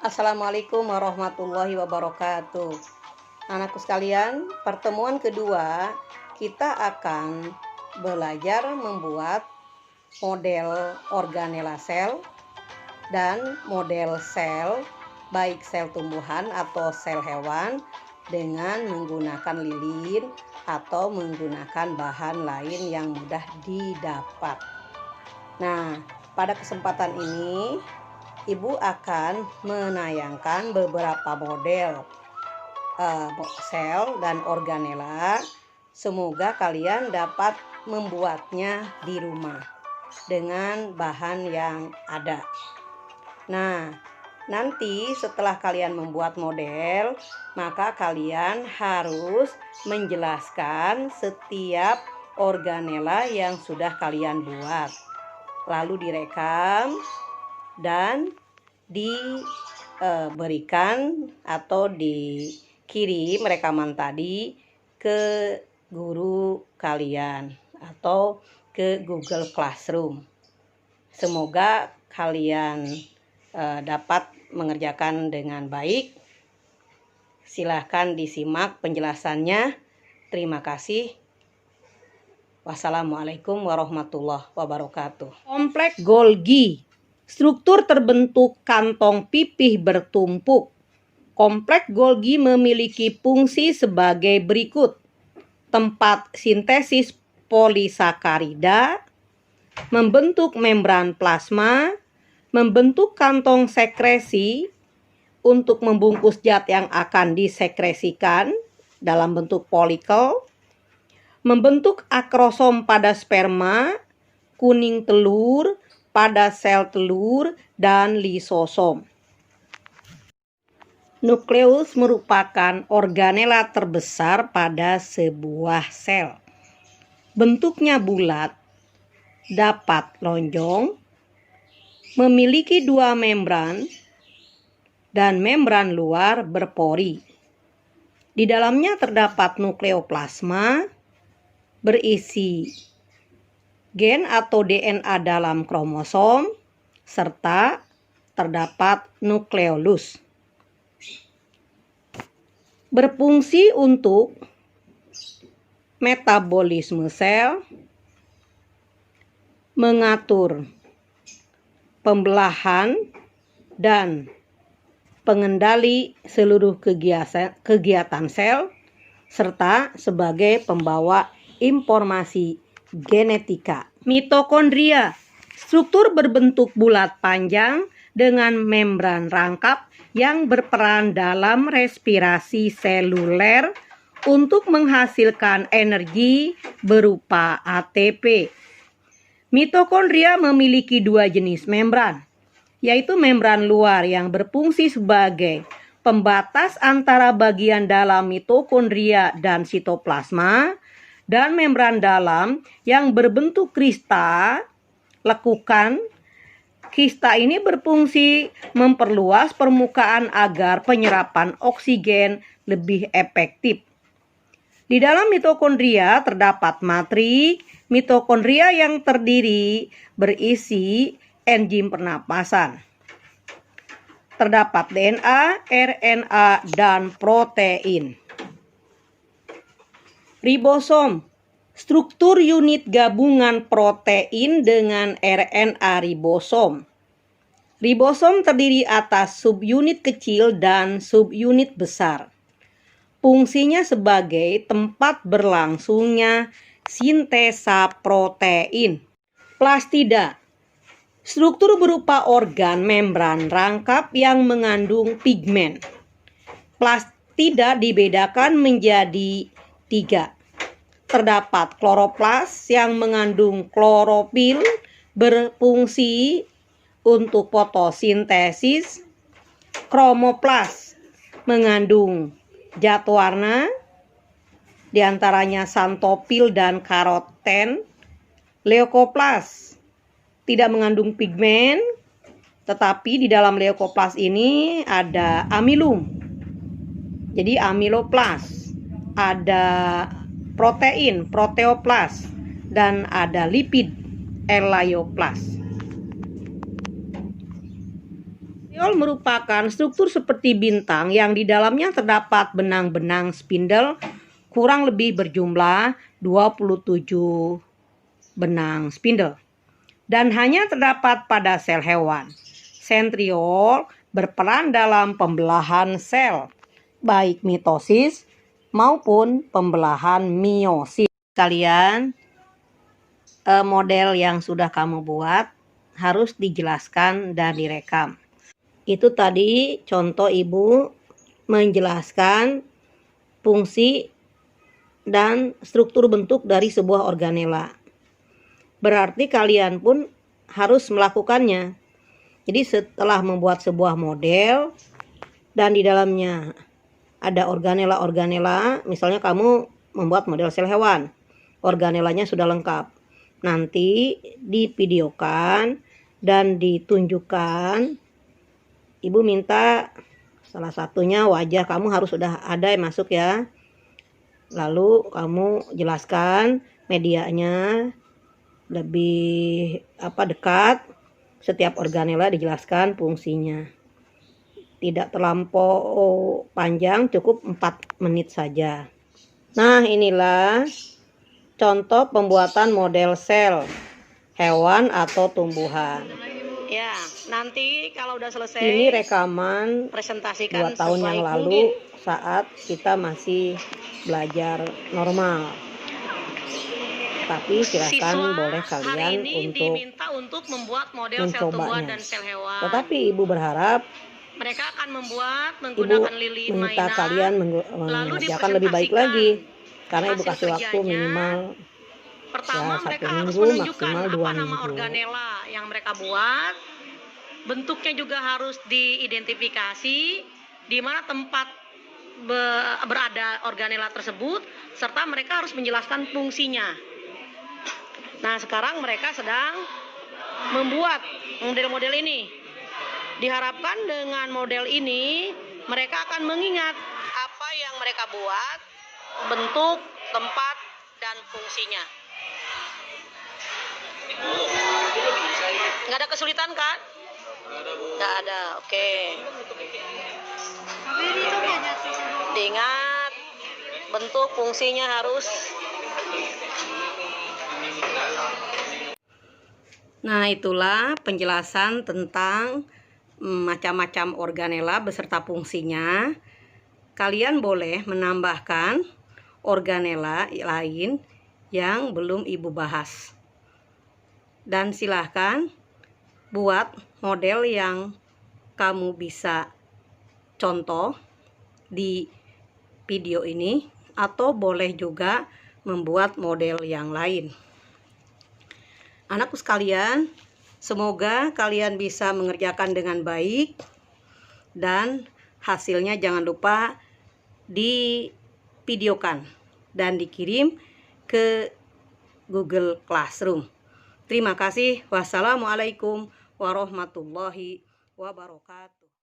Assalamualaikum warahmatullahi wabarakatuh. Anakku sekalian, pertemuan kedua kita akan belajar membuat model organela sel dan model sel, baik sel tumbuhan atau sel hewan, dengan menggunakan lilin atau menggunakan bahan lain yang mudah didapat. Nah, pada kesempatan ini Ibu akan menayangkan beberapa model sel dan organela. Semoga kalian dapat membuatnya di rumah dengan bahan yang ada. Nah, nanti setelah kalian membuat model, maka kalian harus menjelaskan setiap organela yang sudah kalian buat. Lalu direkam dan diberikan atau dikirim rekaman tadi ke guru kalian atau ke Google Classroom. Semoga kalian dapat mengerjakan dengan baik. Silahkan disimak penjelasannya. Terima kasih. Wassalamualaikum warahmatullahi wabarakatuh. Kompleks Golgi. Struktur terbentuk kantong pipih bertumpuk. Kompleks Golgi memiliki fungsi sebagai berikut. Tempat sintesis polisakarida, membentuk membran plasma, membentuk kantong sekresi untuk membungkus zat yang akan disekresikan dalam bentuk folikel, membentuk akrosom pada sperma, kuning telur pada sel telur, dan lisosom. Nukleus merupakan organela terbesar pada sebuah sel. Bentuknya bulat, dapat lonjong, memiliki dua membran, dan membran luar berpori. Di dalamnya terdapat nukleoplasma, berisi gen atau DNA dalam kromosom, serta terdapat nukleolus. Berfungsi untuk metabolisme sel, mengatur pembelahan, dan pengendali seluruh kegiatan sel, serta sebagai pembawa informasi genetika. Mitokondria, struktur berbentuk bulat panjang dengan membran rangkap yang berperan dalam respirasi seluler untuk menghasilkan energi berupa ATP. Mitokondria memiliki dua jenis membran, yaitu membran luar yang berfungsi sebagai pembatas antara bagian dalam mitokondria dan sitoplasma, dan membran dalam yang berbentuk kista, lekukan. Kista ini berfungsi memperluas permukaan agar penyerapan oksigen lebih efektif. Di dalam mitokondria terdapat matrik mitokondria yang terdiri berisi enzim pernapasan. Terdapat DNA, RNA, dan protein. Ribosom, struktur unit gabungan protein dengan RNA ribosom. Ribosom terdiri atas subunit kecil dan subunit besar. Fungsinya sebagai tempat berlangsungnya sintesa protein. Plastida, struktur berupa organ membran rangkap yang mengandung pigmen. Plastida dibedakan menjadi 3. Terdapat kloroplas yang mengandung klorofil berfungsi untuk fotosintesis, kromoplas mengandung zat warna, diantaranya xanthopil dan karoten. Leukoplas tidak mengandung pigmen, tetapi di dalam leukoplas ini ada amilum. Jadi amiloplas, ada protein, proteoplas, dan ada lipid, elaioplas. Sentriol merupakan struktur seperti bintang yang di dalamnya terdapat benang-benang spindle kurang lebih berjumlah 27 benang spindle dan hanya terdapat pada sel hewan. Sentriol berperan dalam pembelahan sel, baik mitosis maupun pembelahan meiosis. Kalian model yang sudah kamu buat harus dijelaskan dan direkam. Itu tadi contoh ibu menjelaskan fungsi dan struktur bentuk dari sebuah organela. Berarti kalian pun harus melakukannya. Jadi setelah membuat sebuah model dan di dalamnya ada organela-organela, misalnya kamu membuat model sel hewan, organelanya sudah lengkap. Nanti divideokan dan ditunjukkan. Ibu minta salah satunya wajah kamu harus sudah ada yang masuk ya. Lalu kamu jelaskan medianya lebih dekat. Setiap organela dijelaskan fungsinya. Tidak terlampau panjang, cukup 4 menit saja. Nah, inilah contoh pembuatan model sel hewan atau tumbuhan. Ya, nanti kalau udah selesai, ini rekaman presentasikan 2 tahun yang lalu saat kita masih belajar normal. Tapi silakan boleh kalian untuk membuat model mencobanya. Sel tumbuhan dan sel hewan. Tetapi ibu berharap mereka akan membuat menggunakan lilin minta mainan, kalian mengerjakan lebih baik lagi karena ibu kasih waktu minimal pertama, mereka 1 harus minggu, menunjukkan maksimal 2 apa nama minggu. organela yang mereka buat. Bentuknya juga harus diidentifikasi, di mana tempat berada organela tersebut, serta mereka harus menjelaskan fungsinya. Nah, sekarang mereka sedang membuat model-model ini. Diharapkan dengan model ini, mereka akan mengingat apa yang mereka buat, bentuk, tempat, dan fungsinya. Nggak ada kesulitan kan? Nggak ada, oke. Diingat, bentuk, fungsinya harus. Nah, itulah penjelasan tentang macam-macam organela beserta fungsinya. Kalian boleh menambahkan organela lain yang belum ibu bahas. Dan silahkan buat model yang kamu bisa contoh di video ini, atau boleh juga membuat model yang lain. Anakku sekalian, semoga kalian bisa mengerjakan dengan baik dan hasilnya jangan lupa divideokan dan dikirim ke Google Classroom. Terima kasih. Wassalamualaikum warahmatullahi wabarakatuh.